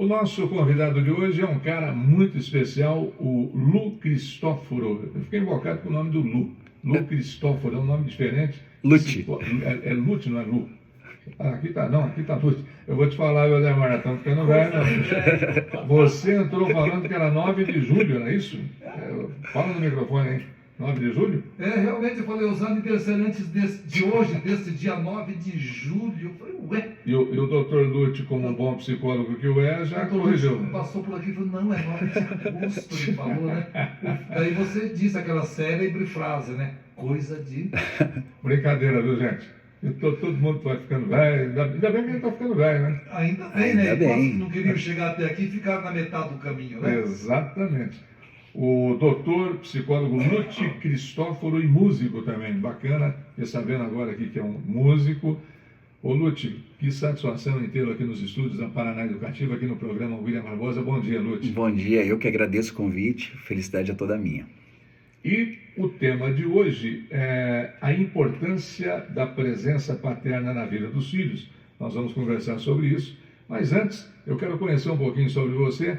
O nosso convidado de hoje é um cara muito especial, o Lu Cristóforo. Eu fiquei invocado com o nome do Lu. Lu Cristóforo, é um nome diferente. Lute. É Lute, não é Lu? Ah, aqui tá, não, aqui tá Lute. Eu vou te falar, Waldemar, estão ficando velho, não. Você entrou falando que era 9 de julho, não é isso? Fala no microfone aí. 9 de julho? Realmente eu falei os aniversariantes de hoje, desse dia 9 de julho. Eu falei, ué. E o doutor Lute, como um bom psicólogo que o é, já corrigiu. Passou por aqui e falou, não, é 9 de agosto, ele falou, né? Daí você disse aquela célebre frase, né? Coisa de... Brincadeira, viu, gente? Todo mundo vai ficando velho, ainda bem que ele está ficando velho, né? Ainda bem, né? Quase que não queriam chegar até aqui e ficaram na metade do caminho, né? Exatamente. O doutor psicólogo Lute Cristóforo e músico também, bacana, fiquei sabendo agora aqui que é um músico. Ô Lute, que satisfação em tê-lo aqui nos estúdios da Paraná Educativa, aqui no programa William Barbosa. Bom dia, Lute. Bom dia, eu que agradeço o convite, felicidade é toda minha. E o tema de hoje é a importância da presença paterna na vida dos filhos. Nós vamos conversar sobre isso, mas antes eu quero conhecer um pouquinho sobre você.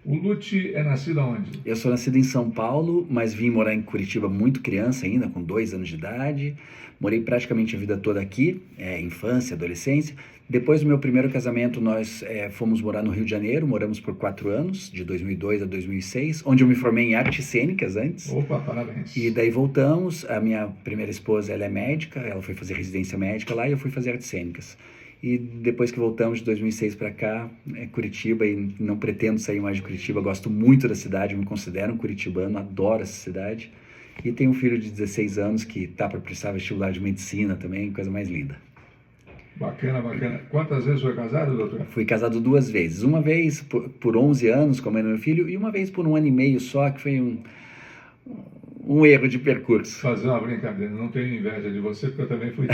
O Lute é nascido aonde? Eu sou nascido em São Paulo, mas vim morar em Curitiba muito criança ainda, com 2 anos de idade. Morei praticamente a vida toda aqui, infância, adolescência. Depois do meu primeiro casamento, nós fomos morar no Rio de Janeiro, moramos por 4 anos, de 2002 a 2006, onde eu me formei em artes cênicas antes. Opa, parabéns. E daí voltamos, a minha primeira esposa, ela é médica, ela foi fazer residência médica lá e eu fui fazer artes cênicas. E depois que voltamos de 2006 para cá, Curitiba, e não pretendo sair mais de Curitiba, gosto muito da cidade, me considero um curitibano, adoro essa cidade. E tenho um filho de 16 anos que está para prestar vestibular de medicina também, coisa mais linda. Bacana, bacana. Quantas vezes foi casado, doutor? Fui casado 2 vezes. Uma vez por 11 anos com a mãe do meu filho e uma vez por 1 ano e meio só, que foi um erro de percurso. Fazer uma brincadeira, não tenho inveja de você, porque eu também fui.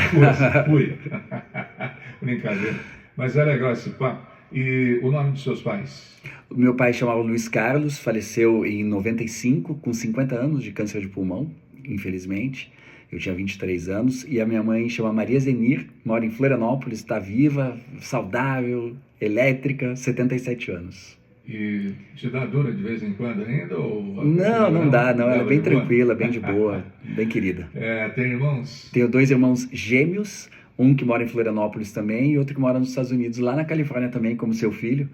Brincadeira. Mas é legal esse papo. E o nome dos seus pais? O meu pai chamava Luiz Carlos, faleceu em 95, com 50 anos de câncer de pulmão, infelizmente. Eu tinha 23 anos. E a minha mãe chama Maria Zenir, mora em Florianópolis, está viva, saudável, elétrica, 77 anos. E te dá dura de vez em quando ainda? Ou... Não dá, não. Ela é bem tranquila, bem de boa, bem querida. Tem irmãos? Tenho 2 irmãos gêmeos, um que mora em Florianópolis também e outro que mora nos Estados Unidos, lá na Califórnia também, como seu filho.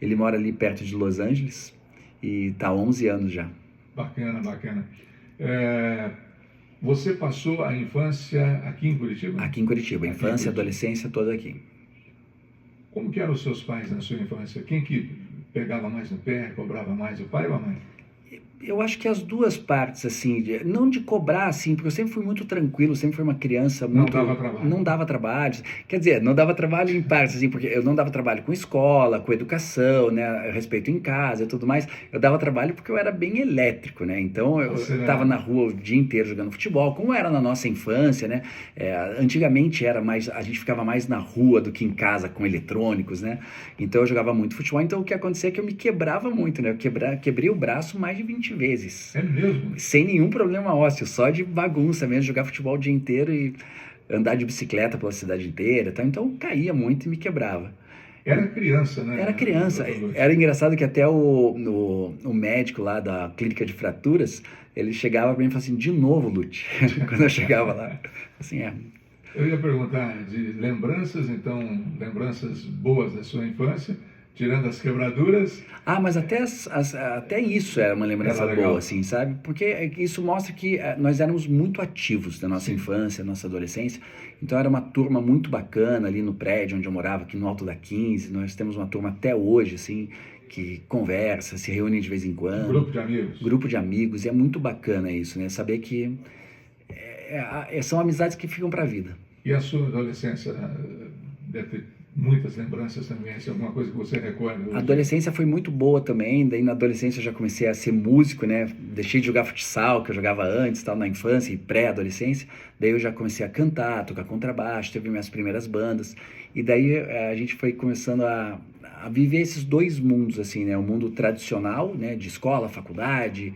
Ele mora ali perto de Los Angeles e está há 11 anos já. Bacana, bacana. Você passou a infância aqui em Curitiba? Aqui em Curitiba, infância e adolescência toda aqui. Como que eram os seus pais na sua infância? Quem que pegava mais no pé, cobrava mais, o pai ou a mãe? Eu acho que as duas partes, assim, não de cobrar, assim, porque eu sempre fui muito tranquilo, sempre fui uma criança muito... Não dava trabalho. Não dava trabalho. Quer dizer, não dava trabalho em partes, assim, porque eu não dava trabalho com escola, com educação, né, respeito em casa e tudo mais. Eu dava trabalho porque eu era bem elétrico, né, então eu estava na rua o dia inteiro jogando futebol, como era na nossa infância, né, antigamente era mais, a gente ficava mais na rua do que em casa com eletrônicos, né, então eu jogava muito futebol, então o que acontecia é que eu me quebrava muito, né, eu quebrei o braço mais de 20 vezes. É mesmo? Sem nenhum problema ósseo, só de bagunça mesmo, jogar futebol o dia inteiro e andar de bicicleta pela cidade inteira, tá? Então eu caía muito e me quebrava. Era criança, né? Era criança. Era engraçado que até o médico lá da clínica de fraturas, ele chegava pra mim e falava assim, de novo, Lute, quando eu chegava lá. Assim, Eu ia perguntar de lembranças, então, lembranças boas da sua infância, tirando as quebraduras. Mas até isso era uma lembrança boa, assim, sabe? Porque isso mostra que nós éramos muito ativos na nossa infância, nossa adolescência. Então era uma turma muito bacana ali no prédio onde eu morava, aqui no Alto da 15. Nós temos uma turma até hoje, assim, que conversa, se reúne de vez em quando. Grupo de amigos. Grupo de amigos. E é muito bacana isso, né? Saber que são amizades que ficam pra vida. E a sua adolescência deve ter muitas lembranças também, se alguma coisa que você recorda hoje? A adolescência foi muito boa também, daí na adolescência eu já comecei a ser músico, né, deixei de jogar futsal, que eu jogava antes, tal, na infância e pré-adolescência, daí eu já comecei a cantar, tocar contrabaixo, teve minhas primeiras bandas, e daí a gente foi começando a viver esses 2 mundos, assim, né, o mundo tradicional, né, de escola, faculdade,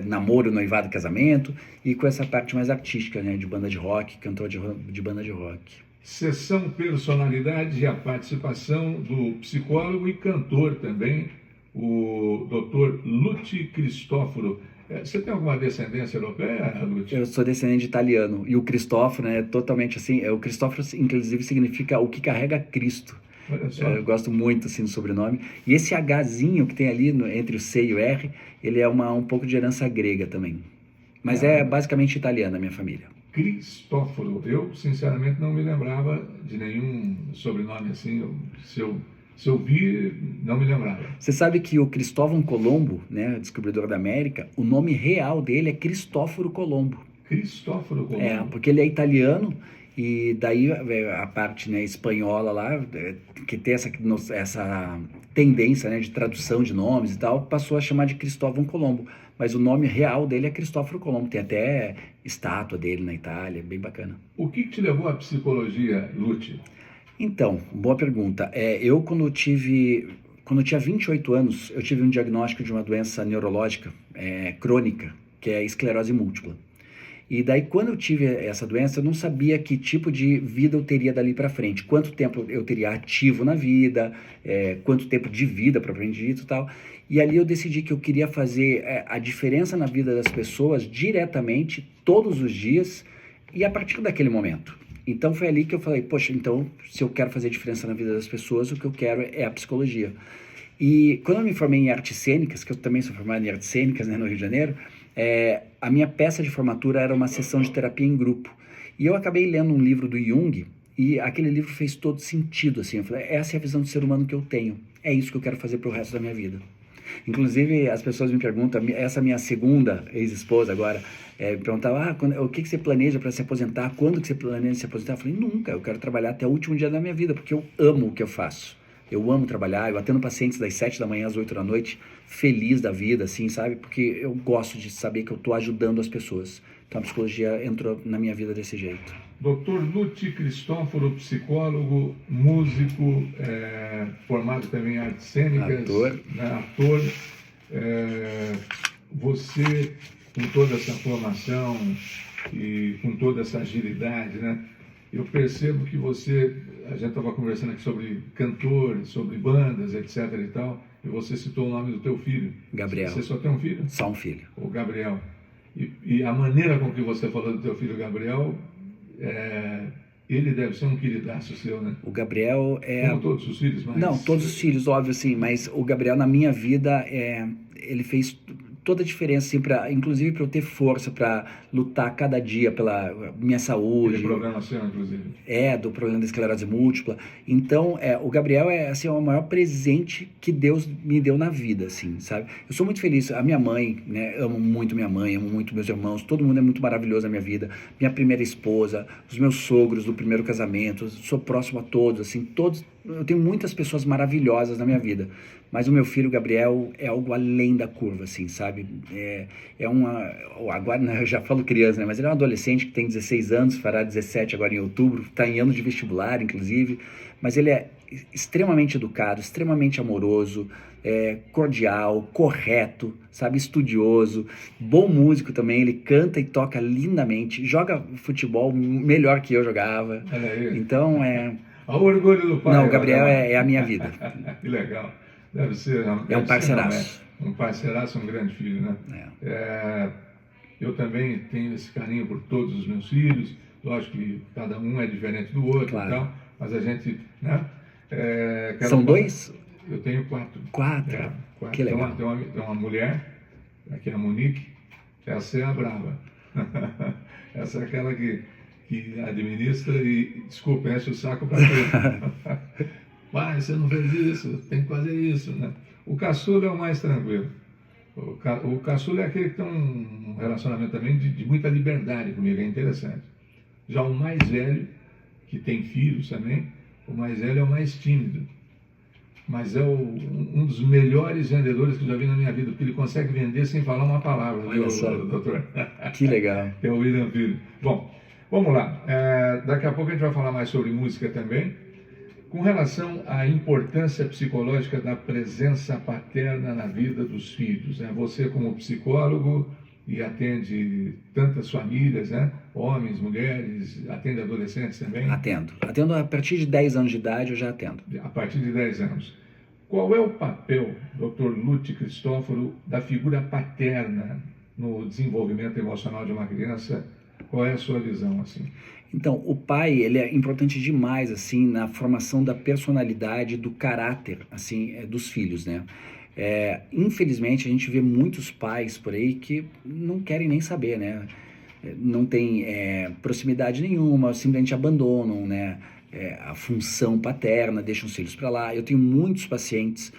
namoro, noivado, casamento, e com essa parte mais artística, né, de banda de rock, cantor de banda de rock. Sessão Personalidade e a participação do psicólogo e cantor também, o Dr. Luti Cristóforo. Você tem alguma descendência europeia, Luti? Eu sou descendente de italiano, e o Cristóforo, né, é totalmente assim, o Cristóforo, inclusive, significa o que carrega Cristo. Olha só. Eu gosto muito, assim, do sobrenome. E esse Hzinho que tem ali entre o C e o R, ele é um pouco de herança grega também. Mas é basicamente italiana a minha família. Cristóforo. Eu, sinceramente, não me lembrava de nenhum sobrenome assim. Se eu vi, não me lembrava. Você sabe que o Cristóvão Colombo, né, descobridor da América, o nome real dele é Cristóforo Colombo. Cristóforo Colombo. Porque ele é italiano, e daí a parte, né, espanhola lá, que tem essa tendência, né, de tradução de nomes e tal, passou a chamar de Cristóvão Colombo. Mas o nome real dele é Cristóforo Colombo. Tem até estátua dele na Itália, bem bacana. O que te levou à psicologia, Luti? Então, boa pergunta. Quando eu tinha 28 anos, eu tive um diagnóstico de uma doença neurológica crônica, que é a esclerose múltipla. E daí, quando eu tive essa doença, eu não sabia que tipo de vida eu teria dali para frente, quanto tempo eu teria ativo na vida, quanto tempo de vida, propriamente dito e tal. E ali eu decidi que eu queria fazer a diferença na vida das pessoas diretamente, todos os dias, e a partir daquele momento. Então foi ali que eu falei, poxa, então se eu quero fazer diferença na vida das pessoas, o que eu quero é a psicologia. E quando eu me formei em artes cênicas, que eu também sou formado em artes cênicas, né, no Rio de Janeiro, a minha peça de formatura era uma sessão de terapia em grupo. E eu acabei lendo um livro do Jung, e aquele livro fez todo sentido, assim. Eu falei, essa é a visão do ser humano que eu tenho, é isso que eu quero fazer pro resto da minha vida. Inclusive, as pessoas me perguntam, essa minha segunda ex-esposa agora, me perguntava, o que você planeja para se aposentar? Quando que você planeja se aposentar? Eu falei, nunca, eu quero trabalhar até o último dia da minha vida, porque eu amo o que eu faço. Eu amo trabalhar, eu atendo pacientes das 7 da manhã às 8 da noite, feliz da vida, assim, sabe? Porque eu gosto de saber que eu estou ajudando as pessoas. Então a psicologia entrou na minha vida desse jeito. Dr. Luti Cristóforo, psicólogo, músico, formado também em artes cênicas, ator. Né, ator. Você, com toda essa formação e com toda essa agilidade, né? Eu percebo que você, a gente estava conversando aqui sobre cantores, sobre bandas, etc. e tal, e você citou o nome do teu filho. Gabriel. Você só tem um filho? Só um filho. O Gabriel. E a maneira com que você falou do teu filho Gabriel, ele deve ser um queridaço seu, né? O Gabriel Como todos os filhos, mas... Não, todos os filhos, óbvio, sim, mas o Gabriel na minha vida, ele fez toda a diferença, assim, inclusive para eu ter força para lutar cada dia pela minha saúde. Aquele problema seu, inclusive. Do problema da esclerose múltipla. Então, o Gabriel assim, é o maior presente que Deus me deu na vida, assim, sabe? Eu sou muito feliz. A minha mãe, né, amo muito minha mãe, amo muito meus irmãos, todo mundo é muito maravilhoso na minha vida. Minha primeira esposa, os meus sogros do primeiro casamento, sou próximo a todos, assim, todos. Eu tenho muitas pessoas maravilhosas na minha vida, mas o meu filho Gabriel é algo além da curva, assim, sabe? Agora, né, eu já falo criança, né? Mas ele é um adolescente que tem 16 anos, fará 17 agora em outubro, está em ano de vestibular, inclusive, mas ele é extremamente educado, extremamente amoroso, cordial, correto, sabe? Estudioso, bom músico também, ele canta e toca lindamente, joga futebol melhor que eu jogava, então O orgulho do pai. Não, o Gabriel é a minha vida. Que legal. Deve ser. É um parceiraço. Um parceiraço, um grande filho, né? Eu também tenho esse carinho por todos os meus filhos. Lógico que cada um é diferente do outro, claro. E tal, mas a gente, né? São dois? Eu tenho 4. 4? Que legal. Tem uma mulher, aqui é a Monique, essa é a brava. Essa é aquela que administra e, desculpa, enche o saco para tudo. Pai, você não fez isso, tem que fazer isso, né? O caçula é o mais tranquilo. O caçula é aquele que tem um relacionamento também de muita liberdade comigo, é interessante. Já o mais velho, que tem filhos também, o mais velho é o mais tímido. Mas é um dos melhores vendedores que eu já vi na minha vida, porque ele consegue vender sem falar uma palavra, Olha só. doutor? Que legal. É o William Filho. Bom, vamos lá. Daqui a pouco a gente vai falar mais sobre música também. Com relação à importância psicológica da presença paterna na vida dos filhos, né? Você como psicólogo e atende tantas famílias, né? Homens, mulheres, atende adolescentes também? Atendo. Atendo a partir de 10 anos de idade, eu já atendo. A partir de 10 anos. Qual é o papel, Dr. Lúcio Cristóforo, da figura paterna no desenvolvimento emocional de uma criança? Qual é a sua visão, assim? Então, o pai, ele é importante demais, assim, na formação da personalidade, do caráter, assim, dos filhos, né? Infelizmente, a gente vê muitos pais por aí que não querem nem saber, né? Não tem proximidade nenhuma, simplesmente abandonam, né? A função paterna, deixam os filhos para lá. Eu tenho muitos pacientes,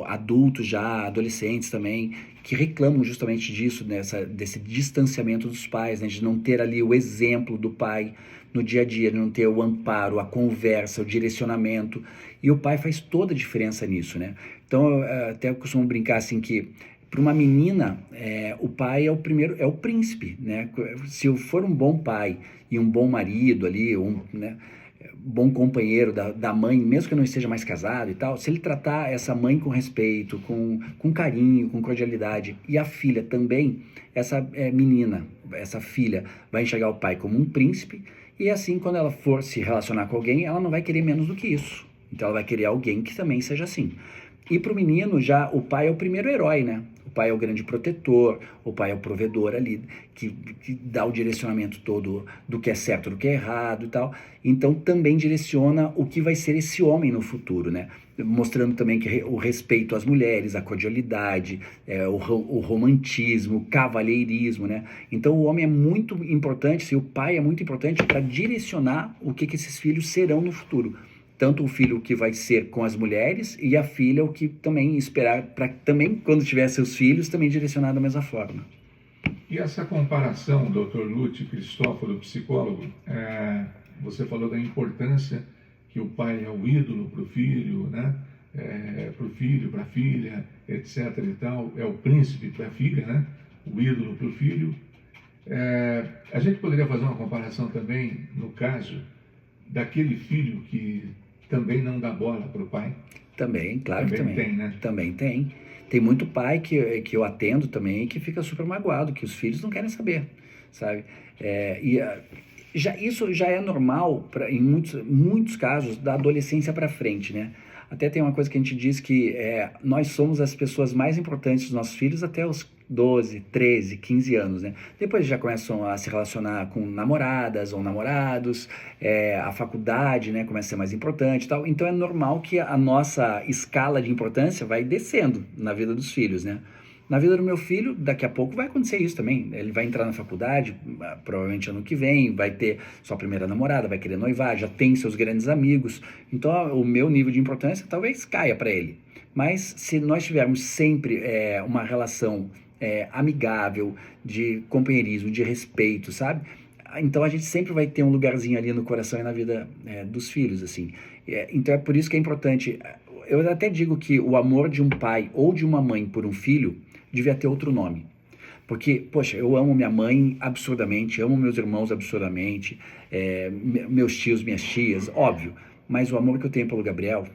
adultos já, adolescentes também, que reclamam justamente disso, desse distanciamento dos pais, né? De não ter ali o exemplo do pai no dia a dia, de não ter o amparo, a conversa, o direcionamento. E o pai faz toda a diferença nisso, né? Então, eu até costumo brincar assim que para uma menina, o pai é o príncipe, né? Se eu for um bom pai e um bom marido ali, né, bom companheiro da mãe, mesmo que eu não esteja mais casado e tal, se ele tratar essa mãe com respeito, com carinho, com cordialidade, e a filha também, essa menina, essa filha, vai enxergar o pai como um príncipe, e assim, quando ela for se relacionar com alguém, ela não vai querer menos do que isso. Então ela vai querer alguém que também seja assim. E para o menino, já o pai é o primeiro herói, né? O pai é o grande protetor, o pai é o provedor ali, que dá o direcionamento todo do que é certo, do que é errado e tal. Então também direciona o que vai ser esse homem no futuro, né? Mostrando também que o respeito às mulheres, a cordialidade, o romantismo, o cavalheirismo, né? Então o homem é muito importante, o pai é muito importante para direcionar o que esses filhos serão no futuro. Tanto o filho que vai ser com as mulheres e a filha o que também esperar para também, quando tiver seus filhos, também direcionar da mesma forma. E essa comparação, Dr. Lúcio Cristóforo, psicólogo, você falou da importância que o pai é o ídolo para o filho, né? Para o filho, para a filha, etc. e tal, é o príncipe para a filha, né? O ídolo para o filho. A gente poderia fazer uma comparação também, no caso, daquele filho que também não dá bola para o pai? Também, claro que também. Tem, né? Também tem. Tem muito pai que eu atendo também que fica super magoado, que os filhos não querem saber, sabe? Isso já é normal em muitos casos da adolescência para frente, né? Até tem uma coisa que a gente diz que nós somos as pessoas mais importantes dos nossos filhos até os 12, 13, 15 anos, né? Depois já começam a se relacionar com namoradas ou namorados, a faculdade, né, começa a ser mais importante e tal. Então é normal que a nossa escala de importância vai descendo na vida dos filhos, né? Na vida do meu filho, daqui a pouco vai acontecer isso também. Ele vai entrar na faculdade, provavelmente ano que vem, vai ter sua primeira namorada, vai querer noivar, já tem seus grandes amigos. Então, o meu nível de importância talvez caia para ele. Mas se nós tivermos sempre uma relação amigável, de companheirismo, de respeito, sabe? Então, a gente sempre vai ter um lugarzinho ali no coração e na vida dos filhos, assim. Então, é por isso que é importante. Eu até digo que o amor de um pai ou de uma mãe por um filho devia ter outro nome. Porque, poxa, eu amo minha mãe absurdamente, amo meus irmãos absurdamente, meus tios, minhas tias, óbvio. Mas o amor que eu tenho pelo Gabriel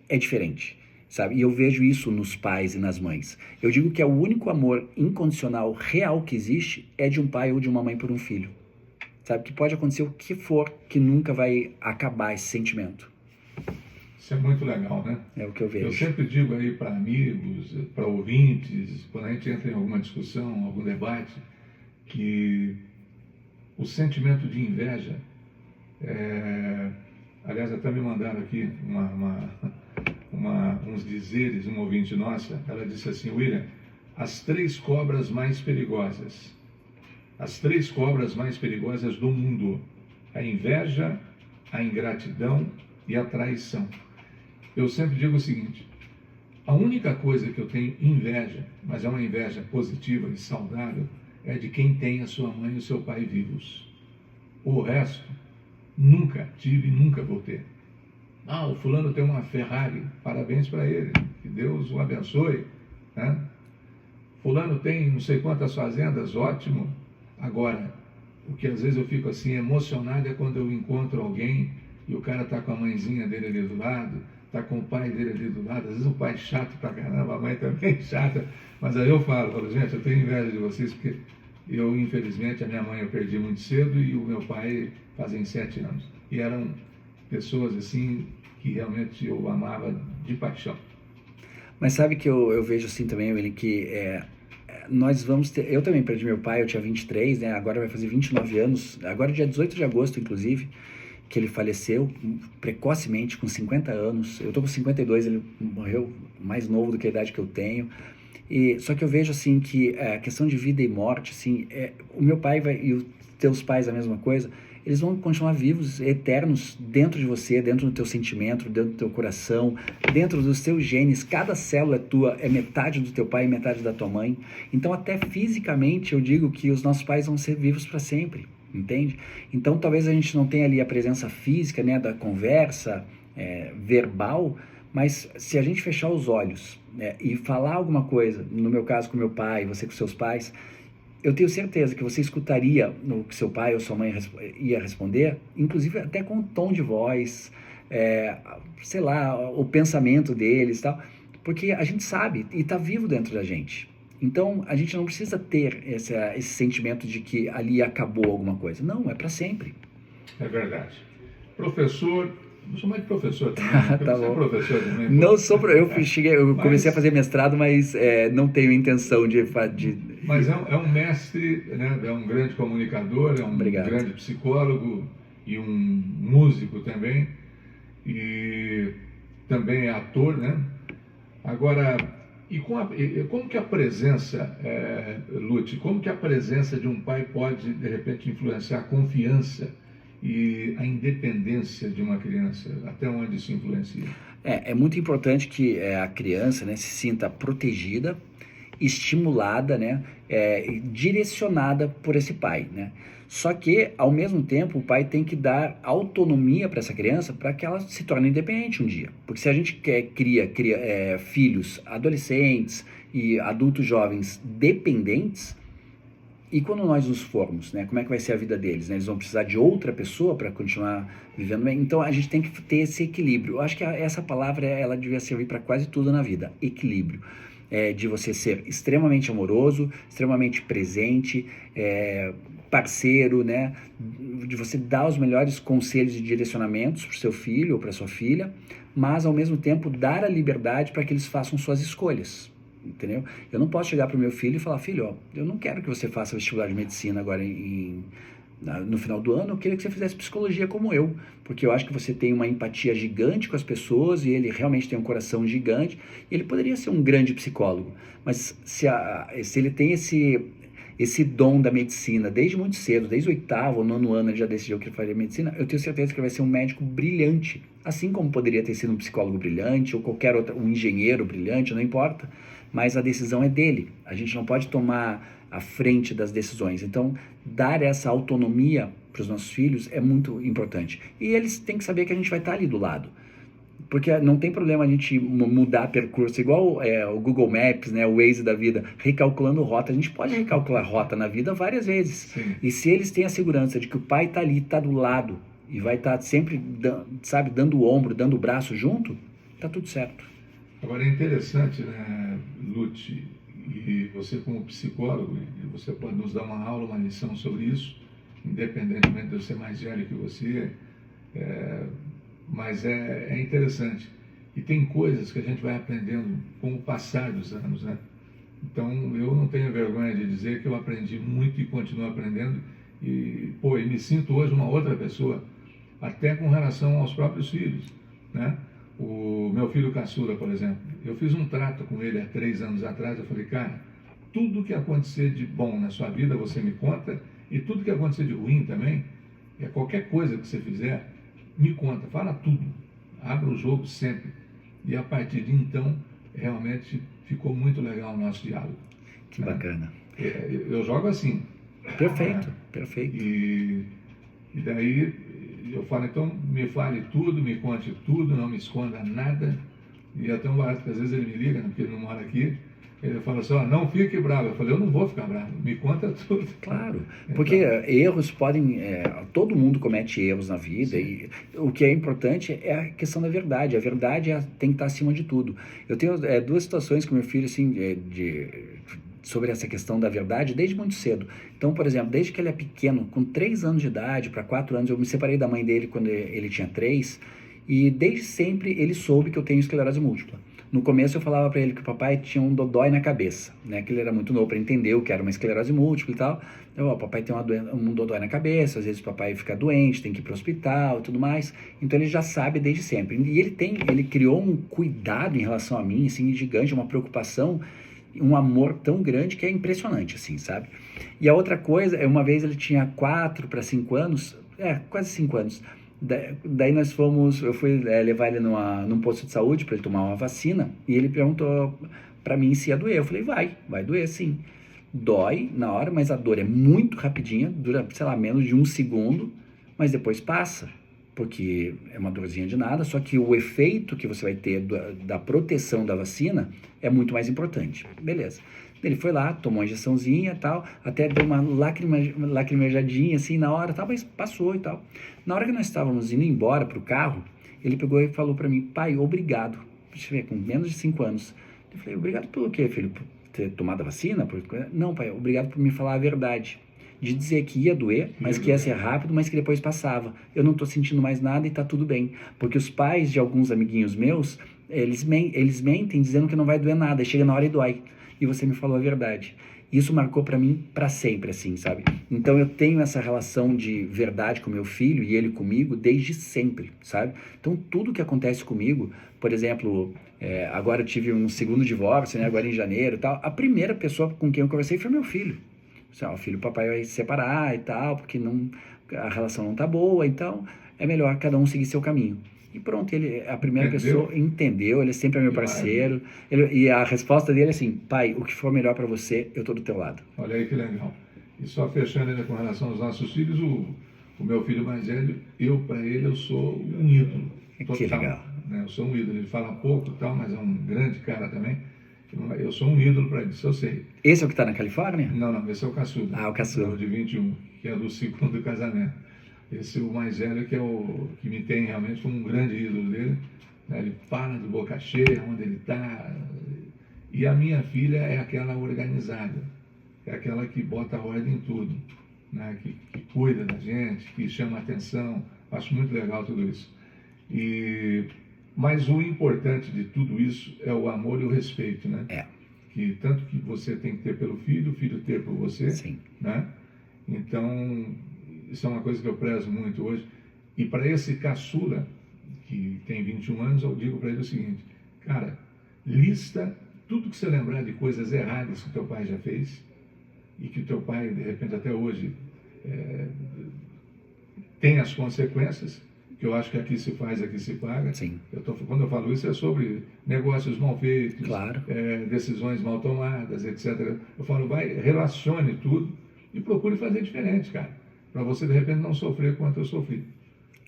é diferente, sabe? E eu vejo isso nos pais e nas mães. Eu digo que é o único amor incondicional real que existe é de um pai ou de uma mãe por um filho. Sabe? Que pode acontecer o que for, que nunca vai acabar esse sentimento. Isso é muito legal, né? É o que eu vejo. Eu sempre digo aí para amigos, para ouvintes, quando a gente entra em alguma discussão, algum debate, que o sentimento de inveja, aliás, até me mandaram aqui uns dizeres, uma ouvinte nossa, ela disse assim: William, as 3 cobras mais perigosas do mundo, a inveja, a ingratidão e a traição. Eu sempre digo o seguinte: a única coisa que eu tenho inveja, mas é uma inveja positiva e saudável, é de quem tem a sua mãe e o seu pai vivos. O resto, nunca tive, nunca vou ter. O fulano tem uma Ferrari, parabéns para ele, que Deus o abençoe, né? Fulano tem não sei quantas fazendas, ótimo. Agora, o que às vezes eu fico assim emocionado é quando eu encontro alguém e o cara está com a mãezinha dele ali do lado, tá com o pai dele ali do lado, às vezes o pai chato pra caramba, a mãe também chata, mas aí eu falo, gente, eu tenho inveja de vocês, porque eu, infelizmente, a minha mãe eu perdi muito cedo e o meu pai fazem 7 anos. E eram pessoas assim que realmente eu amava de paixão. Mas sabe que eu vejo assim também, William, que nós vamos ter... Eu também perdi meu pai, eu tinha 23, né? Agora vai fazer 29 anos, agora é dia 18 de agosto, inclusive, que ele faleceu precocemente, com 50 anos. Eu tô com 52, ele morreu mais novo do que a idade que eu tenho. Só que eu vejo assim que a questão de vida e morte, assim, o meu pai e os teus pais a mesma coisa, eles vão continuar vivos, eternos, dentro de você, dentro do teu sentimento, dentro do teu coração, dentro dos teus genes. Cada célula tua é metade do teu pai e metade da tua mãe. Então, até fisicamente, eu digo que os nossos pais vão ser vivos para sempre, entende? Então, talvez a gente não tenha ali a presença física, né, da conversa verbal, mas se a gente fechar os olhos, né, e falar alguma coisa, no meu caso com meu pai, você com seus pais, eu tenho certeza que você escutaria o que seu pai ou sua mãe ia responder, inclusive até com um tom de voz, sei lá, o pensamento deles e tal, porque a gente sabe e está vivo dentro da gente. Então, a gente não precisa ter esse sentimento de que ali acabou alguma coisa. Não, é para sempre. É verdade. Professor, não sou mais professor também, né? Tá Você é bom. professor também? Não sou, eu comecei a fazer mestrado, mas não tenho intenção de... Mas é um mestre, né? É um grande comunicador, é um Obrigado. grande psicólogo e um músico também, e também é ator, né? Agora, como que a presença, Lute, como que a presença de um pai pode, de repente, influenciar a confiança e a independência de uma criança? Até onde isso influencia? É muito importante que a criança, né, se sinta protegida, estimulada, né, direcionada por esse pai, né? Só que, ao mesmo tempo, o pai tem que dar autonomia para essa criança para que ela se torne independente um dia. Porque se a gente cria filhos, adolescentes e adultos jovens dependentes, e quando nós nos formos, né, como é que vai ser a vida deles? Né? Eles vão precisar de outra pessoa para continuar vivendo bem? Então, a gente tem que ter esse equilíbrio. Eu acho que essa palavra, ela devia servir para quase tudo na vida. Equilíbrio. De você ser extremamente amoroso, extremamente presente, parceiro, né? De você dar os melhores conselhos e direcionamentos para o seu filho ou para sua filha, mas, ao mesmo tempo, dar a liberdade para que eles façam suas escolhas. Entendeu? Eu não posso chegar para o meu filho e falar: filho, ó, eu não quero que você faça vestibular de medicina agora no final do ano, eu queria que você fizesse psicologia como eu, porque eu acho que você tem uma empatia gigante com as pessoas e ele realmente tem um coração gigante, e ele poderia ser um grande psicólogo, mas se ele tem esse dom da medicina desde muito cedo, desde o 8º ou 9º ano ele já decidiu que ele faria medicina, eu tenho certeza que ele vai ser um médico brilhante, assim como poderia ter sido um psicólogo brilhante ou qualquer outro, um engenheiro brilhante, não importa, mas a decisão é dele, a gente não pode tomar à frente das decisões. Então, dar essa autonomia para os nossos filhos é muito importante. E eles têm que saber que a gente vai estar ali do lado. Porque não tem problema a gente mudar percurso, igual o Google Maps, né, o Waze da vida, recalculando rota. A gente pode recalcular rota na vida várias vezes. Sim. E se eles têm a segurança de que o pai está ali, está do lado, e vai estar sempre, sabe, dando o ombro, dando o braço junto, está tudo certo. Agora, é interessante, né, Lute, e você como psicólogo, você pode nos dar uma aula, uma lição sobre isso, independentemente de eu ser mais velho que você, mas é interessante. E tem coisas que a gente vai aprendendo com o passar dos anos, né? Então, eu não tenho vergonha de dizer que eu aprendi muito e continuo aprendendo, e me sinto hoje uma outra pessoa, até com relação aos próprios filhos, né? O meu filho caçula, por exemplo, eu fiz um trato com ele há 3 anos atrás. Eu falei: cara, tudo que acontecer de bom na sua vida você me conta, e tudo que acontecer de ruim também, qualquer coisa que você fizer, me conta, fala tudo, abra o jogo sempre. E a partir de então, realmente ficou muito legal o nosso diálogo. Que bacana. Eu jogo assim. Perfeito, perfeito. E daí eu falo: então me fale tudo, me conte tudo, não me esconda nada. E é tão barato que às vezes ele me liga, né, porque ele não mora aqui, Ele fala assim, ó, não fique bravo. Eu falei, eu não vou ficar bravo, me conta tudo. Claro, porque erros podem, todo mundo comete erros na vida. Sim. E o que é importante é a questão da verdade. A verdade tem que estar acima de tudo. Eu tenho duas situações com meu filho, assim, sobre essa questão da verdade desde muito cedo. Então, por exemplo, desde que ele é pequeno, com 3 anos de idade para 4 anos, eu me separei da mãe dele quando ele tinha 3, e desde sempre ele soube que eu tenho esclerose múltipla. No começo eu falava para ele que o papai tinha um dodói na cabeça, né? Que ele era muito novo para entender o que era uma esclerose múltipla e tal. Então, o papai tem um dodói na cabeça, às vezes o papai fica doente, tem que ir para o hospital e tudo mais. Então ele já sabe desde sempre. E ele criou um cuidado em relação a mim, assim, gigante, uma preocupação, um amor tão grande que é impressionante, assim, sabe? E a outra coisa, uma vez ele tinha 4 para 5 anos, quase 5 anos. Daí eu fui levar ele num posto de saúde para ele tomar uma vacina, e ele perguntou para mim se ia doer. Eu falei, vai doer sim. Dói na hora, mas a dor é muito rapidinha, dura, sei lá, menos de 1 segundo, mas depois passa, porque é uma dorzinha de nada, só que o efeito que você vai ter da proteção da vacina é muito mais importante. Beleza. Ele foi lá, tomou uma injeçãozinha e tal, até deu uma lacrimejadinha assim na hora, tal, mas passou e tal. Na hora que nós estávamos indo embora pro carro, ele pegou e falou para mim, pai, obrigado. Deixa eu ver, com menos de 5 anos. Eu falei, obrigado pelo quê, filho? Por ter tomado a vacina? Não, pai, obrigado por me falar a verdade. De dizer que ia doer, mas que ia ser rápido, mas que depois passava. Eu não tô sentindo mais nada e tá tudo bem. Porque os pais de alguns amiguinhos meus, eles mentem dizendo que não vai doer nada, e chega na hora e dói. E você me falou a verdade. Isso marcou para mim para sempre, assim, sabe? Então eu tenho essa relação de verdade com meu filho e ele comigo desde sempre, sabe? Então tudo que acontece comigo, por exemplo, agora eu tive um segundo divórcio, né? Agora em janeiro e tal. A primeira pessoa com quem eu conversei foi meu filho. O filho, o papai vai se separar e tal, porque a relação não tá boa, então é melhor cada um seguir seu caminho. E pronto, a primeira pessoa entendeu, ele sempre é meu parceiro. E a resposta dele é assim, pai, o que for melhor para você, eu tô do teu lado. Olha aí que legal. E só fechando ainda com relação aos nossos filhos, o meu filho mais velho, para ele, eu sou um ídolo. Total, que legal. Né? Eu sou um ídolo. Ele fala pouco e tal, mas é um grande cara também. Eu sou um ídolo para ele, isso eu sei. Esse é o que está na Califórnia? Não, esse é o caçula. Ah, o caçula. É o de 21, que é do segundo casamento. Esse é o mais velho, que é o que me tem realmente como um grande ídolo dele. Né? Ele fala de boca cheia, onde ele está. E a minha filha é aquela organizada, é aquela que bota a ordem em tudo, né? que cuida da gente, que chama a atenção. Acho muito legal tudo isso. Mas o importante de tudo isso é o amor e o respeito, né? Que tanto que você tem que ter pelo filho, o filho ter por você. Sim. Né? Então, isso é uma coisa que eu prezo muito hoje. E para esse caçula, que tem 21 anos, eu digo para ele o seguinte, cara, lista tudo que você lembrar de coisas erradas que teu pai já fez e que teu pai, de repente, até hoje tem as consequências, que eu acho que aqui se faz, aqui se paga. Sim. Quando eu falo isso é sobre negócios mal feitos, claro. Decisões mal tomadas, etc. Eu falo, relacione tudo e procure fazer diferente, cara, para você de repente não sofrer quanto eu sofri.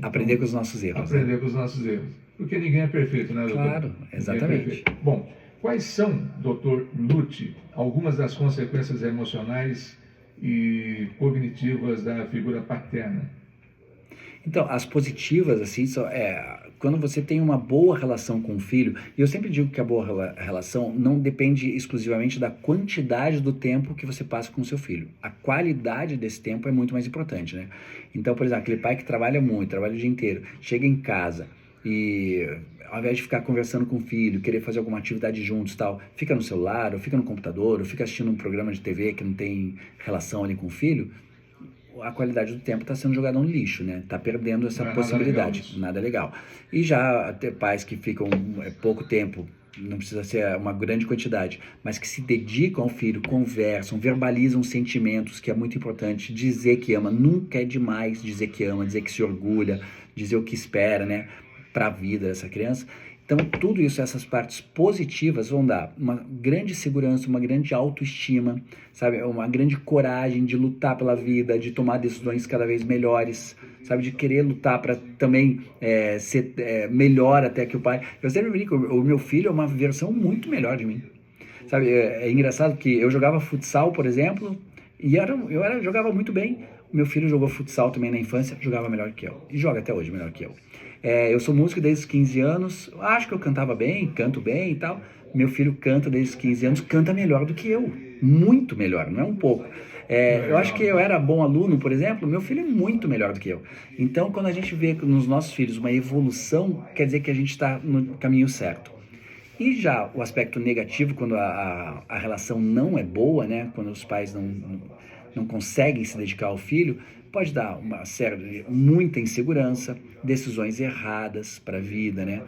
Aprender com os nossos erros. Aprender com os nossos erros. Porque ninguém é perfeito, né, doutor? Claro, exatamente. Bom, quais são, doutor Lute, algumas das consequências emocionais e cognitivas da figura paterna? Então, as positivas, assim, quando você tem uma boa relação com o filho, e eu sempre digo que a boa relação não depende exclusivamente da quantidade do tempo que você passa com o seu filho. A qualidade desse tempo é muito mais importante, né? Então, por exemplo, aquele pai que trabalha muito, trabalha o dia inteiro, chega em casa e, ao invés de ficar conversando com o filho, querer fazer alguma atividade juntos e tal, fica no celular, ou fica no computador, ou fica assistindo um programa de TV que não tem relação ali com o filho, a qualidade do tempo está sendo jogada no lixo, né? Está perdendo essa possibilidade. Nada legal. E já ter pais que ficam pouco tempo, não precisa ser uma grande quantidade, mas que se dedicam ao filho, conversam, verbalizam sentimentos, que é muito importante. Dizer que ama, nunca é demais dizer que ama, dizer que se orgulha, dizer o que espera, né? Para a vida dessa criança. Então, tudo isso, essas partes positivas vão dar uma grande segurança, uma grande autoestima, sabe? Uma grande coragem de lutar pela vida, de tomar decisões cada vez melhores, sabe? De querer lutar para também ser melhor até que o pai. Eu sempre brinco, o meu filho é uma versão muito melhor de mim. Sabe, é engraçado que eu jogava futsal, por exemplo, e jogava muito bem. O meu filho jogou futsal também na infância, jogava melhor que eu. E joga até hoje melhor que eu. Eu sou músico desde os 15 anos, acho que eu cantava bem, canto bem e tal. Meu filho canta desde os 15 anos, canta melhor do que eu. Muito melhor, não é um pouco. Eu acho que eu era bom aluno, por exemplo, meu filho é muito melhor do que eu. Então, quando a gente vê nos nossos filhos uma evolução, quer dizer que a gente está no caminho certo. E já o aspecto negativo, quando a relação não é boa, né? Quando os pais não conseguem se dedicar ao filho, pode dar muita insegurança, decisões erradas para a vida, né?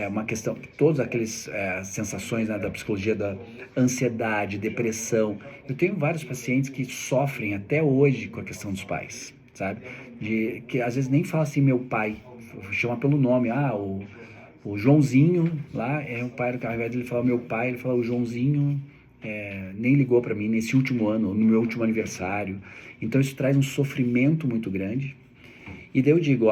Uma questão, todas aquelas sensações, né, da psicologia da ansiedade, depressão. Eu tenho vários pacientes que sofrem até hoje com a questão dos pais, sabe? Que às vezes nem fala assim, meu pai, chama pelo nome, o Joãozinho lá é o pai do cara, ao invés de ele falar meu pai, ele fala o Joãozinho nem ligou para mim nesse último ano, no meu último aniversário. Então isso traz um sofrimento muito grande. E daí eu digo,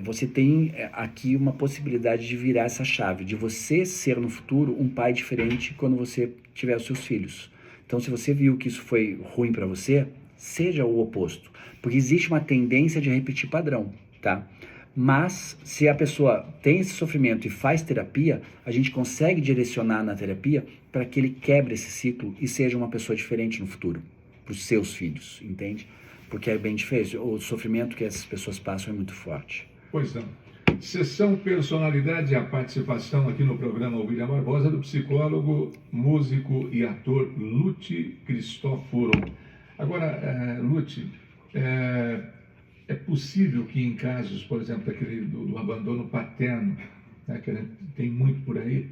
você tem aqui uma possibilidade de virar essa chave, de você ser no futuro um pai diferente quando você tiver os seus filhos. Então se você viu que isso foi ruim para você, seja o oposto, porque existe uma tendência de repetir padrão, tá? Mas se a pessoa tem esse sofrimento e faz terapia, a gente consegue direcionar na terapia para que ele quebre esse ciclo e seja uma pessoa diferente no futuro, para os seus filhos, entende? Porque é bem difícil, o sofrimento que essas pessoas passam é muito forte. Pois não. Sessão Personalidade, a participação aqui no programa William Barbosa do psicólogo, músico e ator Lute Cristóforo. Agora, Lute, é possível que em casos, por exemplo, do abandono paterno, né, que a gente tem muito por aí,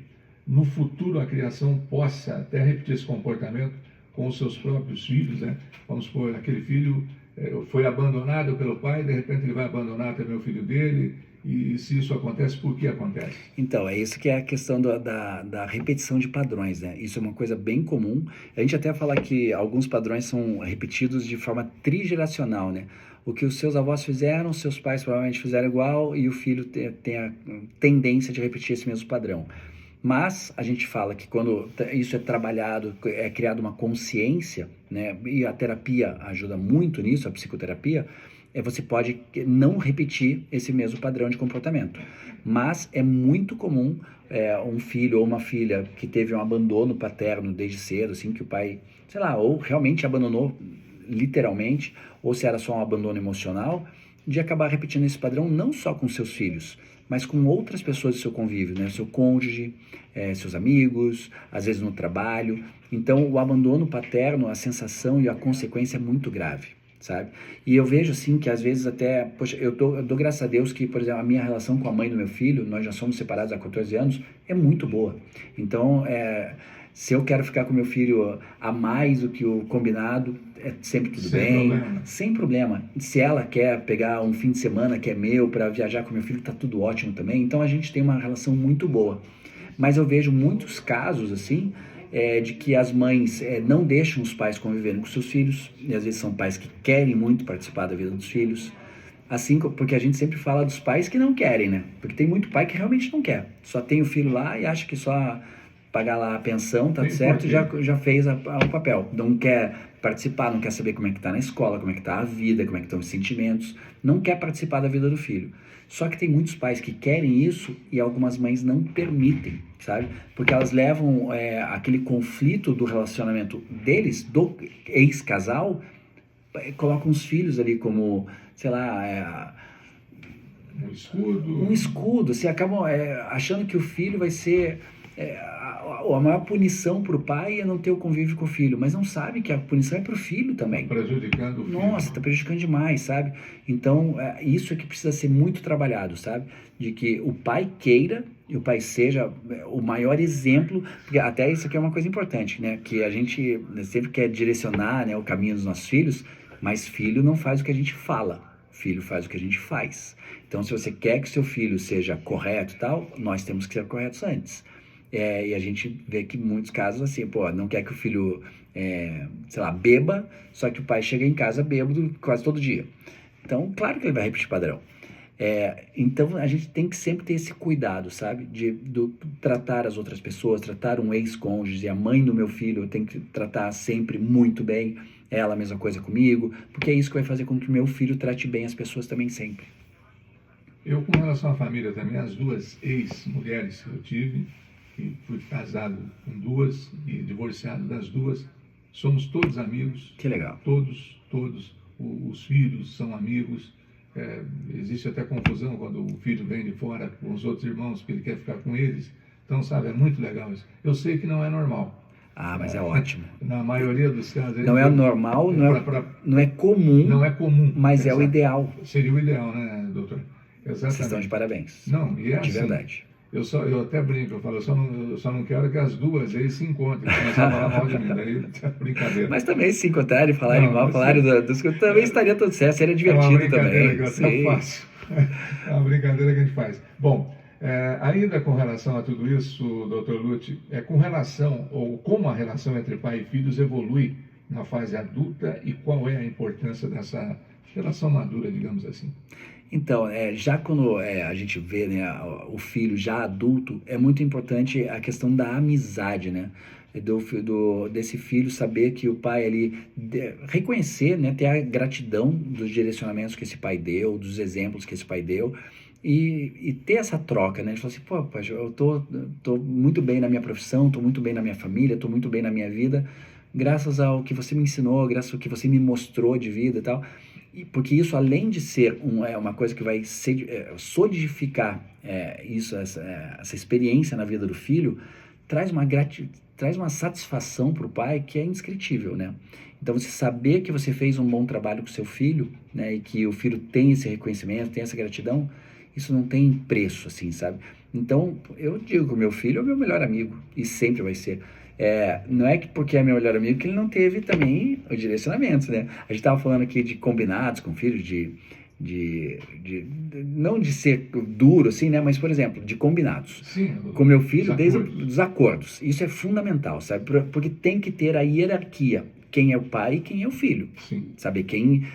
no futuro a criação possa até repetir esse comportamento com os seus próprios filhos, né? Vamos supor, aquele filho foi abandonado pelo pai, de repente ele vai abandonar também o filho dele, e se isso acontece, por que acontece? Então, é isso que é a questão da repetição de padrões, né? Isso é uma coisa bem comum. A gente até fala que alguns padrões são repetidos de forma trigeracional, né? O que os seus avós fizeram, seus pais provavelmente fizeram igual, e o filho tem a tendência de repetir esse mesmo padrão. Mas a gente fala que quando isso é trabalhado, é criada uma consciência, né? E a terapia ajuda muito nisso, a psicoterapia, você pode não repetir esse mesmo padrão de comportamento. Mas é muito comum um filho ou uma filha que teve um abandono paterno desde cedo, assim, que o pai, sei lá, ou realmente abandonou literalmente, ou se era só um abandono emocional, de acabar repetindo esse padrão não só com seus filhos, mas com outras pessoas do seu convívio, né? Seu cônjuge, seus amigos, às vezes no trabalho. Então, o abandono paterno, a sensação e a consequência é muito grave, sabe? E eu vejo, assim, que às vezes até... Poxa, eu dou graças a Deus que, por exemplo, a minha relação com a mãe do meu filho, nós já somos separados há 14 anos, é muito boa. Então, se eu quero ficar com meu filho a mais do que o combinado, é sempre tudo bem, sem problema. Se ela quer pegar um fim de semana que é meu para viajar com meu filho, tá tudo ótimo também. Então a gente tem uma relação muito boa. Mas eu vejo muitos casos assim, de que as mães não deixam os pais conviverem com seus filhos, e às vezes são pais que querem muito participar da vida dos filhos. Assim, porque a gente sempre fala dos pais que não querem, né? Porque tem muito pai que realmente não quer. Só tem o filho lá e acha que só pagar lá a pensão, tá certo, já fez o papel. Não quer participar, não quer saber como é que tá na escola, como é que tá a vida, como é que estão os sentimentos, não quer participar da vida do filho. Só que tem muitos pais que querem isso e algumas mães não permitem, sabe? Porque elas levam aquele conflito do relacionamento deles, do ex-casal, colocam os filhos ali como, sei lá... Um escudo, assim, acabam achando que o filho vai ser... a maior punição para o pai é não ter o convívio com o filho, mas não sabe que a punição é para o filho também. Prejudicando o filho. Nossa, está prejudicando demais, sabe? Então, isso é que precisa ser muito trabalhado, sabe? De que o pai queira e o pai seja o maior exemplo, porque até isso aqui é uma coisa importante, né? Que a gente sempre quer direcionar, né, o caminho dos nossos filhos, mas filho não faz o que a gente fala, filho faz o que a gente faz. Então, se você quer que seu filho seja correto e tal, nós temos que ser corretos antes. E a gente vê que em muitos casos, assim, não quer que o filho, sei lá, beba, só que o pai chega em casa bêbado quase todo dia. Então, claro que ele vai repetir padrão. Então a gente tem que sempre ter esse cuidado, sabe? De tratar as outras pessoas, tratar um ex-cônjuge, a mãe do meu filho eu tenho que tratar sempre muito bem, ela a mesma coisa comigo, porque é isso que vai fazer com que o meu filho trate bem as pessoas também sempre. Eu, com relação à família também, as duas ex-mulheres que eu tive, que fui casado com duas e divorciado das duas, somos todos amigos. Que legal. Todos. Os filhos são amigos. Existe até confusão quando o filho vem de fora com os outros irmãos, porque ele quer ficar com eles. Então, sabe, é muito legal isso. Eu sei que não é normal. Mas é ótimo. Na maioria dos casos... Não é normal, não é comum. Não é comum. Mas é o ideal. Seria o ideal, né, doutor? Exatamente. Vocês estão de parabéns. Não, e é de assim, verdade. Eu até brinco, eu falo, eu só não quero que as duas eles se encontrem, começam a falar mal de mim, daí é brincadeira. Mas também se encontrarem, falarem mal, falarem dos que também estaria tudo certo, seria divertido também. Que eu faço. É uma brincadeira que a gente faz. Bom, ainda com relação a tudo isso, Dr. Lutz, com relação, ou como a relação entre pai e filhos evolui na fase adulta e qual é a importância dessa relação madura, digamos assim? Então, já quando a gente vê, né, o filho já adulto, é muito importante a questão da amizade, né? Desse filho saber que o pai ali, reconhecer, né, ter a gratidão dos direcionamentos que esse pai deu, dos exemplos que esse pai deu, e ter essa troca, né? De falar assim, pô, pai, eu tô muito bem na minha profissão, tô muito bem na minha família, tô muito bem na minha vida, graças ao que você me ensinou, graças ao que você me mostrou de vida e tal. Porque isso, além de ser uma coisa que vai solidificar essa experiência na vida do filho, traz uma satisfação para o pai que é indescritível, né? Então, você saber que você fez um bom trabalho com seu filho, né, e que o filho tem esse reconhecimento, tem essa gratidão, isso não tem preço, assim, sabe? Então, eu digo que o meu filho é o meu melhor amigo, e sempre vai ser. Não é que porque é meu melhor amigo que ele não teve também o direcionamento, né? A gente estava falando aqui de combinados com o filho, não de ser duro, assim, né? Mas, por exemplo, de combinados. Sim, com meu filho, desde os acordos. Isso é fundamental, sabe? Porque tem que ter a hierarquia. Quem é o pai e quem é o filho. Sim. Sabe? Quem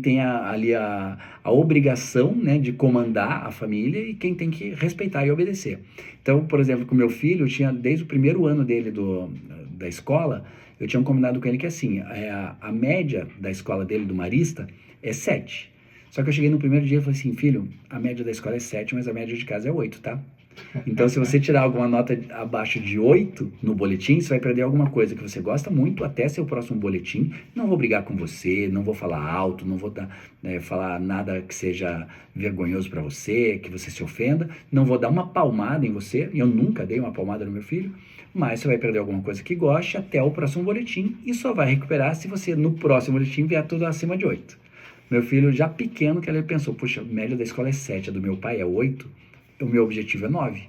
tem ali a obrigação, né, de comandar a família e quem tem que respeitar e obedecer. Então, por exemplo, com meu filho, eu tinha, desde o primeiro ano dele da escola, eu tinha combinado com ele que assim, a média da escola dele, do Marista, é 7. Só que eu cheguei no primeiro dia e falei assim, filho, a média da escola é 7, mas a média de casa é 8, tá? Então, se você tirar alguma nota abaixo de 8 no boletim, você vai perder alguma coisa que você gosta muito até seu próximo boletim. Não vou brigar com você, não vou falar alto, não vou falar nada que seja vergonhoso para você, que você se ofenda. Não vou dar uma palmada em você, e eu nunca dei uma palmada no meu filho, mas você vai perder alguma coisa que goste até o próximo boletim e só vai recuperar se você, no próximo boletim, vier tudo acima de 8. Meu filho, já pequeno, que ele pensou, puxa, a média da escola é 7, a do meu pai é 8, o meu objetivo é 9.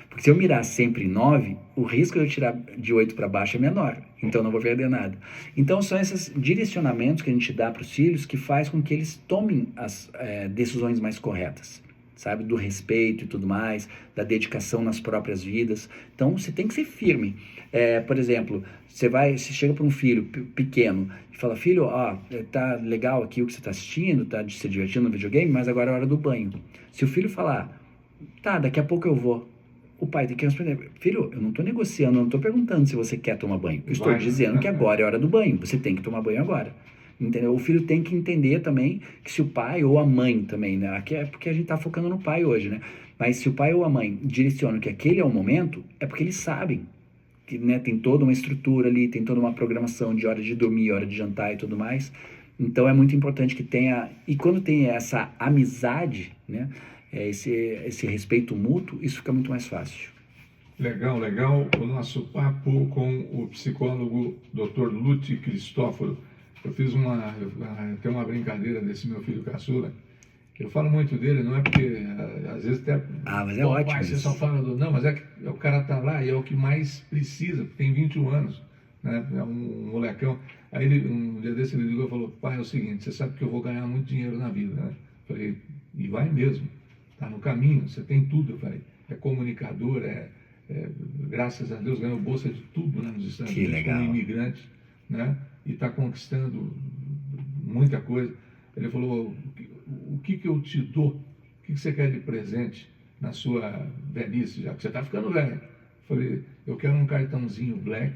Porque se eu mirar sempre em 9, o risco de eu tirar de 8 para baixo é menor. Então, não vou perder nada. Então, são esses direcionamentos que a gente dá para os filhos que faz com que eles tomem as decisões mais corretas. Sabe? Do respeito e tudo mais, da dedicação nas próprias vidas. Então, você tem que ser firme. Por exemplo, você chega para um filho pequeno e fala, filho, tá legal aqui o que você está assistindo, tá se divertindo no videogame, mas agora é a hora do banho. Se o filho falar, tá, daqui a pouco eu vou. O pai tem que responder, filho, eu não estou negociando, eu não estou perguntando se você quer tomar banho. Eu estou dizendo que agora é a hora do banho, você tem que tomar banho agora. Entendeu? O filho tem que entender também que se o pai ou a mãe também, né? Aqui é porque a gente está focando no pai hoje, né? Mas se o pai ou a mãe direcionam que aquele é o momento, é porque eles sabem que, né, tem toda uma estrutura ali, tem toda uma programação de hora de dormir, hora de jantar e tudo mais. Então é muito importante que tenha, e quando tem essa amizade, né? Esse respeito mútuo, isso fica muito mais fácil. Legal, legal. O nosso papo com o psicólogo Dr. Lutz Cristóforo. Eu fiz tem uma brincadeira desse meu filho caçula. Eu falo muito dele, não é porque às vezes até... mas é ótimo. Pai, você só fala não, mas o cara tá lá e é o que mais precisa, porque tem 21 anos, né? É um molecão. Aí um dia desse ele ligou e falou, pai, é o seguinte, você sabe que eu vou ganhar muito dinheiro na vida, né? Eu falei, e vai mesmo, tá no caminho, você tem tudo. Eu falei, é comunicador, graças a Deus ganhou bolsa de tudo, né, nos Estados Unidos, como imigrante, né? E está conquistando muita coisa. Ele falou, o que eu te dou que você quer de presente na sua velhice, já que você está ficando velho? Eu falei, eu quero um cartãozinho Black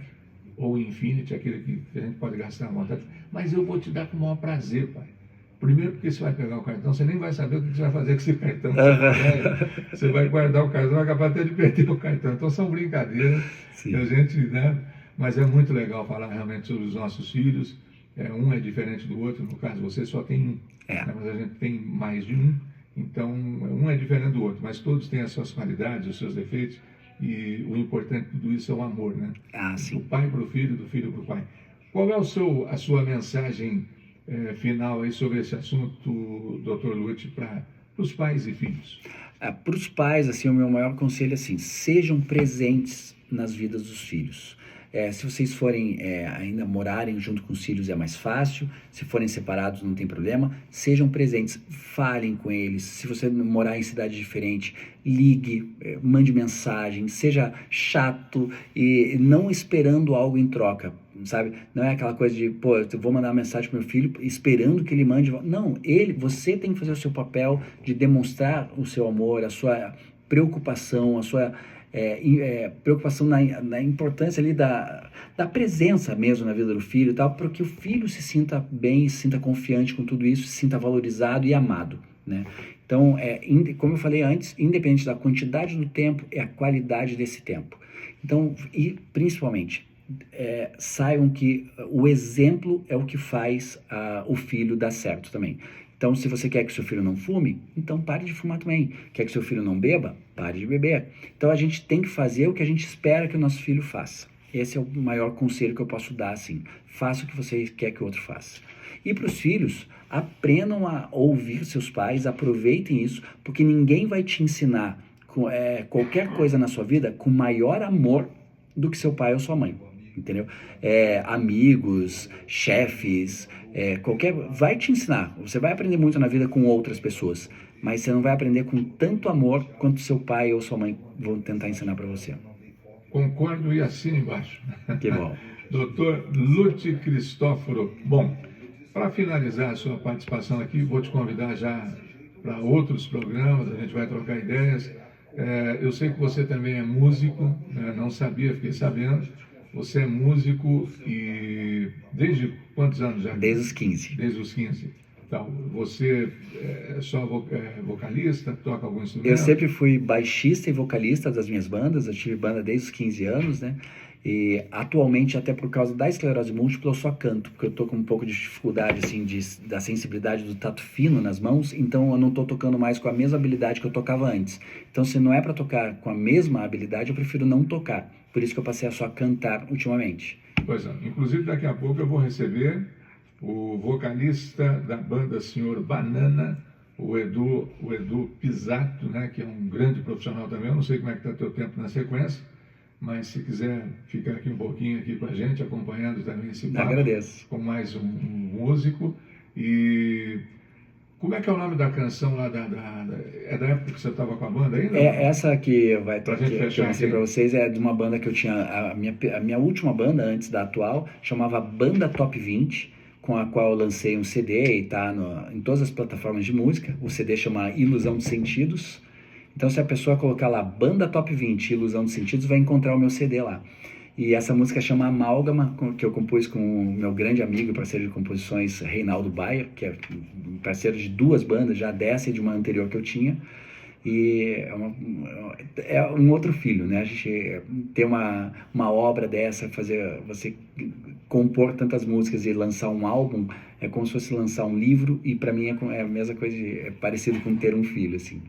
ou Infinity, aquele que a gente pode gastar à vontade, mas eu vou te dar com o maior prazer, pai. Primeiro porque você vai pegar o cartão, você nem vai saber o que você vai fazer com esse cartão. Você vai guardar o cartão, vai acabar até de perder o cartão. Então são brincadeiras que a gente, né? Mas é muito legal falar realmente sobre os nossos filhos. Um é diferente do outro, no caso você só tem um, né? Mas a gente tem mais de um. Então um é diferente do outro, mas todos têm as suas qualidades, os seus defeitos. E o importante de tudo isso é o amor, né? Do pai para o filho, do filho para o pai. Qual é a sua mensagem final aí sobre esse assunto, Dr. Lutz, para os pais e filhos? Para os pais, assim, o meu maior conselho é assim, sejam presentes nas vidas dos filhos. Se vocês forem ainda morarem junto com os filhos é mais fácil, se forem separados não tem problema, sejam presentes, falem com eles. Se você morar em cidade diferente, ligue, mande mensagem, seja chato e não esperando algo em troca, sabe? Não é aquela coisa de, pô, eu vou mandar uma mensagem pro meu filho esperando que ele mande. Não, você tem que fazer o seu papel de demonstrar o seu amor, a sua preocupação, a sua preocupação na importância ali da presença mesmo na vida do filho e tal, para que o filho se sinta bem, se sinta confiante com tudo isso, se sinta valorizado e amado, né? Então, como eu falei antes, independente da quantidade do tempo, é a qualidade desse tempo. Então, e principalmente, saibam que o exemplo é o que faz o filho dar certo também. Então, se você quer que seu filho não fume, então pare de fumar também. Quer que seu filho não beba? Pare de beber. Então, a gente tem que fazer o que a gente espera que o nosso filho faça. Esse é o maior conselho que eu posso dar, assim. Faça o que você quer que o outro faça. E para os filhos, aprendam a ouvir seus pais, aproveitem isso, porque ninguém vai te ensinar qualquer coisa na sua vida com maior amor do que seu pai ou sua mãe. Entendeu? Amigos, chefes, vai te ensinar. Você vai aprender muito na vida com outras pessoas, mas você não vai aprender com tanto amor quanto seu pai ou sua mãe vão tentar ensinar para você. Concordo e assino embaixo. Que bom. Doutor Lutz Cristóforo. Bom, para finalizar a sua participação aqui, vou te convidar já para outros programas, a gente vai trocar ideias. Eu sei que você também é músico, né? Não sabia, fiquei sabendo. Você é músico e desde quantos anos já? Desde os 15. Desde os 15. Então, você é só vocalista, toca algum instrumento? Eu sempre fui baixista e vocalista das minhas bandas, eu tive banda desde os 15 anos, né? E atualmente, até por causa da esclerose múltipla, eu só canto, porque eu tô com um pouco de dificuldade, assim, da sensibilidade do tato fino nas mãos, então eu não tô tocando mais com a mesma habilidade que eu tocava antes. Então, se não é para tocar com a mesma habilidade, eu prefiro não tocar. Por isso que eu passei a só cantar ultimamente. Pois é, inclusive daqui a pouco eu vou receber o vocalista da banda Senhor Banana, o Edu Pisato, né, que é um grande profissional também. Eu não sei como é que está teu tempo na sequência, mas se quiser ficar aqui um pouquinho aqui com a gente, acompanhando também esse papo, agradeço. Com mais um músico. E como é que é o nome da canção lá é da época que você estava com a banda ainda? Essa que vai pra que eu mostrei para vocês é de uma banda que eu tinha, a minha última banda antes da atual, chamava Banda Top 20, com a qual eu lancei um CD e tá em todas as plataformas de música. O CD chama Ilusão de Sentidos. Então, se a pessoa colocar lá Banda Top 20, Ilusão de Sentidos, vai encontrar o meu CD lá. E essa música chama Amálgama, que eu compus com o meu grande amigo e parceiro de composições, Reinaldo Baia, que é parceiro de duas bandas, já dessa e de uma anterior que eu tinha. E é um outro filho, né? A gente ter uma obra dessa, você compor tantas músicas e lançar um álbum, é como se fosse lançar um livro, e para mim é a mesma coisa, é parecido com ter um filho, assim.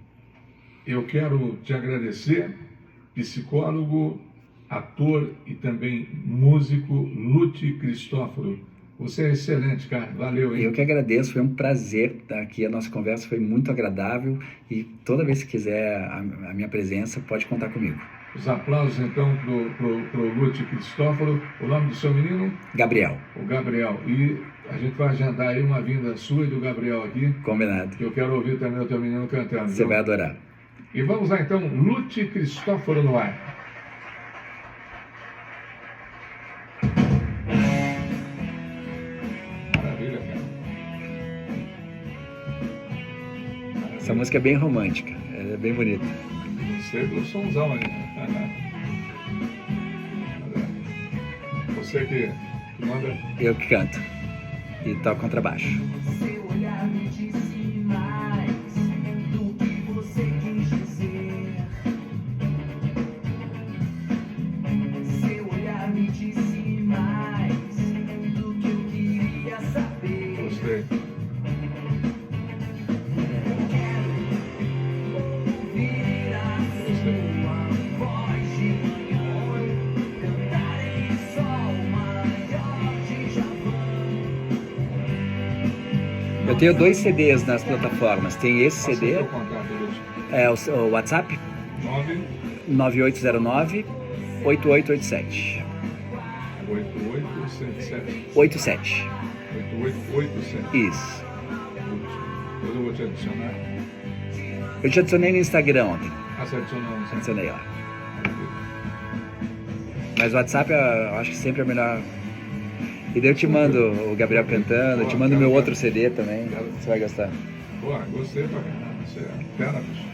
Eu quero te agradecer, psicólogo, ator e também músico Lutz Cristóforo. Você é excelente, cara. Valeu, hein? Eu que agradeço, foi um prazer estar aqui. A nossa conversa foi muito agradável e toda vez que quiser a minha presença, pode contar comigo. Os aplausos, então, pro Lutz Cristóforo. O nome do seu menino? Gabriel. O Gabriel. E a gente vai agendar aí uma vinda sua e do Gabriel aqui. Combinado. Que eu quero ouvir também o teu menino cantando. Você vai adorar. E vamos lá, então, Lutz Cristóforo no ar. Essa música é bem romântica, é bem bonita. Você do somzão aí. Você que manda. Eu que canto e toco contrabaixo. Seu olhar me disse mais do que você quis dizer. Seu olhar me disse mais do que eu queria saber. Gostei. Quero ouvir a sua voz de manhã, cantar em sol maior de Javã. Eu tenho 2 CDs nas plataformas. Tem esse Passa CD, seu contato, Lúcio. é o WhatsApp 9 9809 8887. 8877. 87. 8887. Isso. Depois eu vou te adicionar. Eu te adicionei no Instagram ontem. Ah, você adicionou no Adicionei lá. Mas o WhatsApp eu acho que sempre é melhor. E daí eu te mando o Gabriel cantando, eu te mando meu outro CD também. Você vai gostar. Pô, gostei pra caramba. Você é fera, bicho.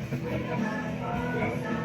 Fera.